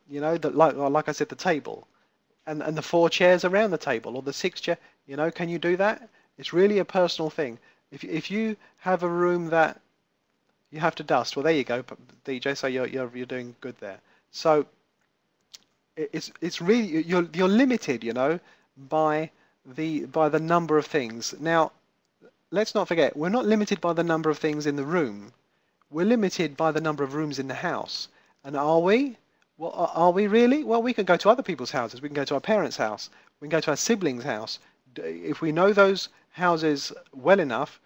You know, that like I said, the table, and the 4 chairs around the table, or the 6 chair. You know, can you do that? It's really a personal thing. If you have a room that you have to dust, well, there you go, DJ. So you're doing good there. So it's really, you're limited, you know, by the number of things. Now, let's not forget, we're not limited by the number of things in the room. We're limited by the number of rooms in the house. And are we? Well, are we really? Well, we can go to other people's houses. We can go to our parents' house. We can go to our siblings' house. If we know those houses well enough,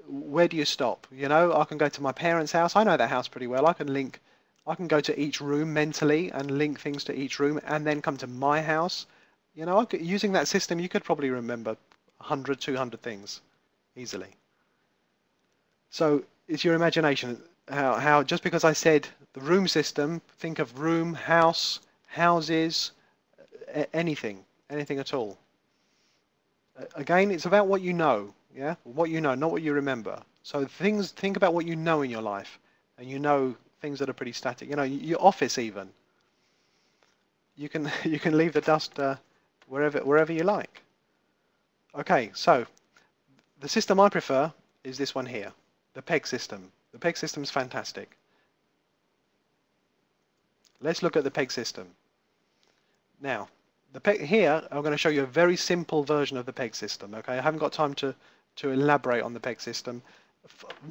where do you stop? You know, I can go to my parents' house. I know that house pretty well. I can go to each room mentally and link things to each room, and then come to my house. You know, using that system, you could probably remember 100, 200 things easily. So it's your imagination. How just because I said the room system, think of room, house, houses, anything at all. Again, it's about what you know, yeah? What you know, not what you remember. So think about what you know in your life, and you know things that are pretty static. You know, your office even. You can leave the dust wherever you like. Okay, so the system I prefer is this one here, the peg system. The peg system is fantastic. Let's look at the peg system. Now, the peg here, I'm going to show you a very simple version of the peg system. Okay, I haven't got time to elaborate on the peg system.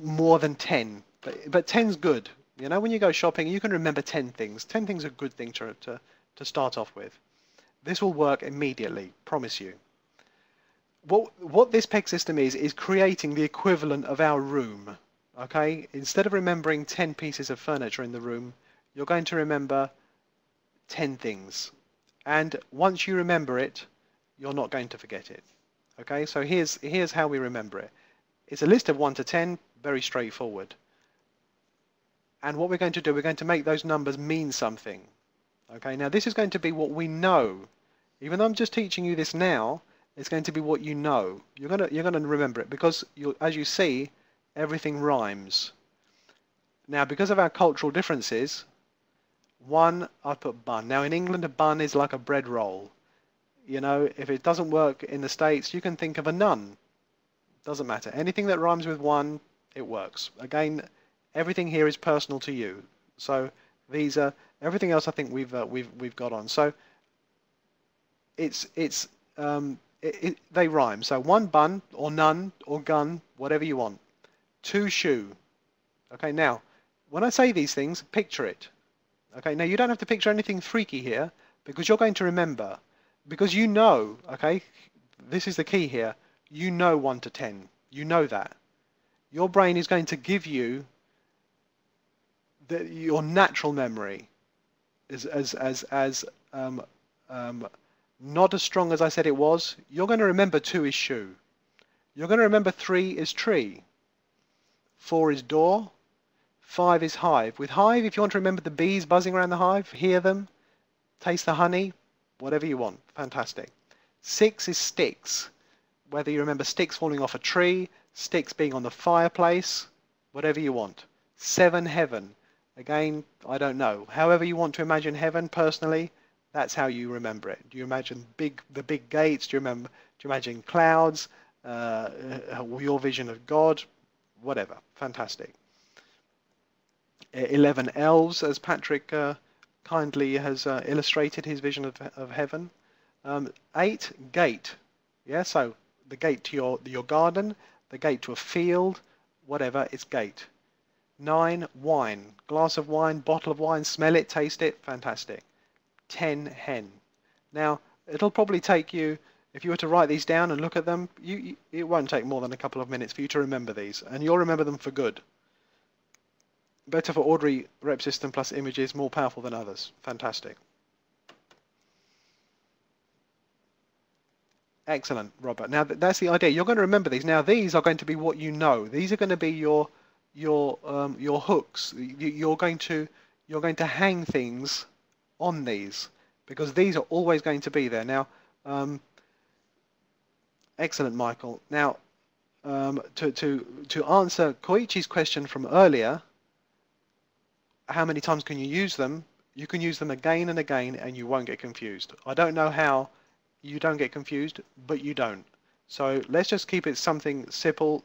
More than 10, but 10's good. You know, when you go shopping, you can remember 10 things. 10 things are a good thing to start off with. This will work immediately, promise you. What this peg system is creating the equivalent of our room. Okay, instead of remembering 10 pieces of furniture in the room, you're going to remember 10 things. And once you remember it, you're not going to forget it. Okay, so here's how we remember it. It's a list of 1 to 10, very straightforward. And what we're going to do, we're going to make those numbers mean something. Okay, now this is going to be what we know. Even though I'm just teaching you this now, it's going to be what you know. You're gonna remember it because as you see, everything rhymes. Now, because of our cultural differences, I put bun. Now, in England, a bun is like a bread roll. You know, if it doesn't work in the States, you can think of a nun. Doesn't matter. Anything that rhymes with 1, it works. Again, everything here is personal to you. So these are everything else. I think we've got on. So they rhyme. So 1 bun or none or gun, whatever you want. 2 shoe. Okay, now, when I say these things, picture it. Okay, now you don't have to picture anything freaky here because you're going to remember. Because you know, okay, this is the key here. You know 1 to 10. You know that. Your brain is going to give you your natural memory not as strong as I said it was. You're going to remember 2 is shoe. You're going to remember 3 is tree. 4 is door. 5 is hive. With hive, if you want to remember the bees buzzing around the hive, hear them, taste the honey, whatever you want. Fantastic. 6 is sticks. Whether you remember sticks falling off a tree, sticks being on the fireplace, whatever you want. 7, heaven. Again, I don't know. However you want to imagine heaven, personally, that's how you remember it. Do you imagine the big gates? Do you imagine clouds? Your vision of God? Whatever. Fantastic. 11 elves, as Patrick kindly has illustrated his vision of heaven. 8, gate. Yeah, so the gate to your garden, the gate to a field, whatever, it's gate. 9, wine. Glass of wine, bottle of wine, smell it, taste it, fantastic. 10, hen. Now, it'll probably take you, if you were to write these down and look at them, it won't take more than a couple of minutes for you to remember these, and you'll remember them for good. Better for ordinary rep system plus images, more powerful than others. Fantastic. Excellent, Robert. Now that's the idea. You're going to remember these. Now these are going to be what you know. These are going to be your hooks. You're going to hang things on these because these are always going to be there. Now, excellent, Michael. Now, to answer Koichi's question from earlier, how many times can you use them? You can use them again and again and you won't get confused. I don't know how you don't get confused, but you don't. So let's just keep it something simple,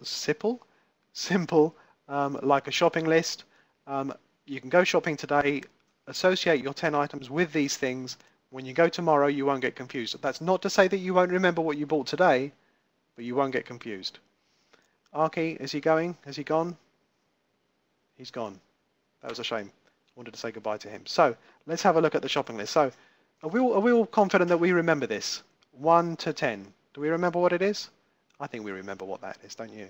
like a shopping list. You can go shopping today, associate your 10 items with these things. When you go tomorrow, you won't get confused. That's not to say that you won't remember what you bought today, but you won't get confused. Arky, is he going? Has he gone? He's gone. That was a shame. Wanted to say goodbye to him. So let's have a look at the shopping list. So are we all confident that we remember this? 1 to 10. Do we remember what it is? I think we remember what that is, don't you?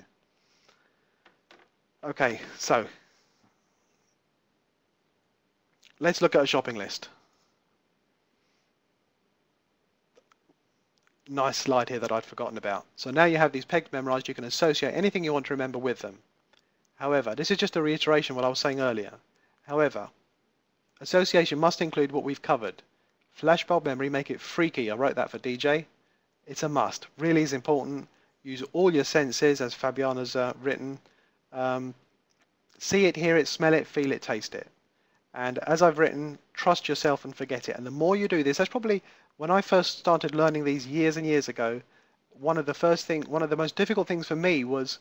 Okay, so let's look at a shopping list. Nice slide here that I'd forgotten about. So now you have these pegs memorized. You can associate anything you want to remember with them. However, this is just a reiteration of what I was saying earlier. However, association must include what we've covered. Flashbulb memory, make it freaky. I wrote that for DJ. It's a must. Really is important. Use all your senses, as Fabiana's written. See it, hear it, smell it, feel it, taste it. And as I've written, trust yourself and forget it. And the more you do this, that's probably when I first started learning these years and years ago. One of the most difficult things for me was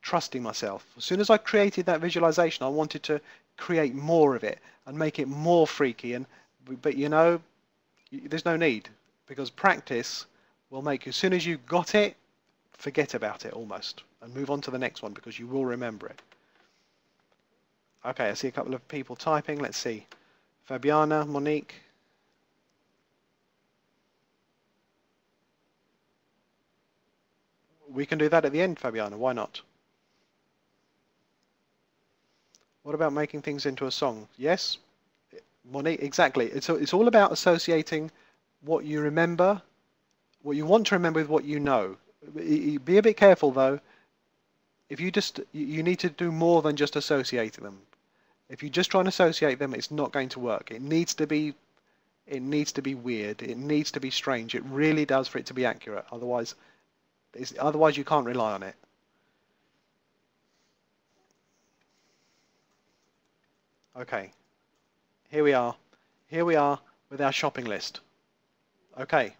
trusting myself. As soon as I created that visualization, I wanted to create more of it and make it more freaky. But you know, there's no need, because practice will make you, as soon as you got it, forget about it almost and move on to the next one, because you will remember it. Okay, I see a couple of people typing. Let's see. Fabiana, Monique. We can do that at the end, Fabiana. Why not? What about making things into a song? Yes, Monique, exactly. It's all about associating what you remember, what you want to remember with what you know. Be a bit careful though. If you need to do more than just associate them. If you just try and associate them, it's not going to work. It needs to be weird. It needs to be strange. It really does, for it to be accurate. Otherwise you can't rely on it. Okay, here we are with our shopping list. Okay,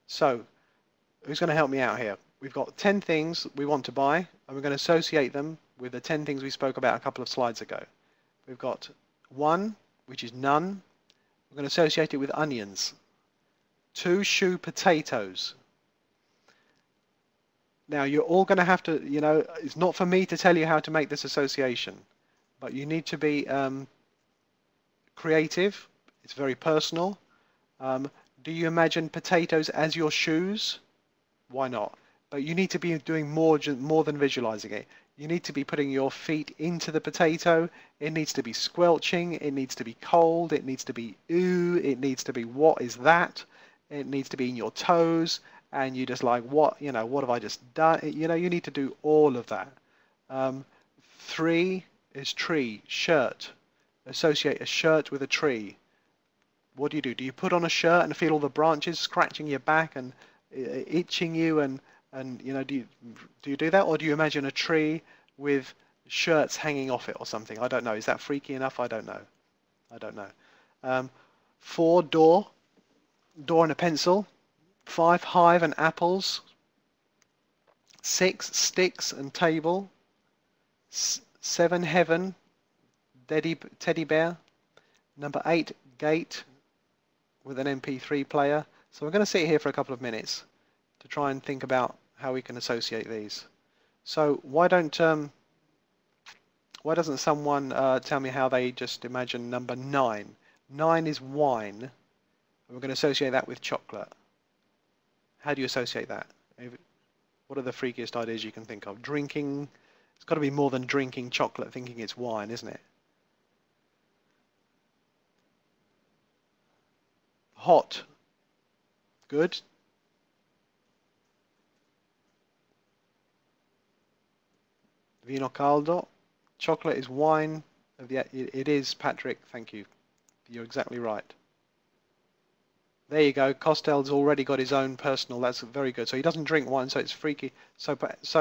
so who's going to help me out here? We've got 10 things we want to buy, and we're going to associate them with the 10 things we spoke about a couple of slides ago. We've got 1, which is none. We're going to associate it with onions. 2, shoe potatoes. Now you're all going to have to, you know, it's not for me to tell you how to make this association, but you need to be creative. It's very personal. Do you imagine potatoes as your shoes? Why not? But you need to be doing more than visualizing it. You need to be putting your feet into the potato. It needs to be squelching. It needs to be cold. It needs to be ooh. It needs to be what is that? It needs to be in your toes. And you just like, what, you know, what have I just done? You know, you need to do all of that. 3 is tree, shirt. Associate a shirt with a tree. What do? Do you put on a shirt and feel all the branches scratching your back and itching you, and you know, do you do that, or do you imagine a tree with shirts hanging off it or something? I don't know. Is that freaky enough? I don't know. 4, door and a pencil. 5, hive and apples. 6, sticks and table. 7, heaven, teddy bear. Number 8, gate with an MP3 player. So we're going to sit here for a couple of minutes to try and think about how we can associate these. So why doesn't someone tell me how they just imagine number 9? 9 is wine, and we're going to associate that with chocolate. How do you associate that? What are the freakiest ideas you can think of? Drinking. It's got to be more than drinking chocolate thinking it's wine, isn't it? Hot. Good. Vino caldo. Chocolate is wine. It is, Patrick. Thank you. You're exactly right. There you go. Costell's already got his own personal. That's very good. So he doesn't drink wine, so it's freaky. So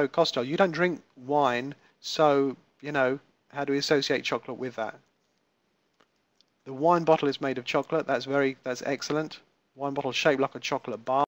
Costel, you don't drink wine, so, you know, how do we associate chocolate with that? The wine bottle is made of chocolate. That's excellent. Wine bottle shaped like a chocolate bar.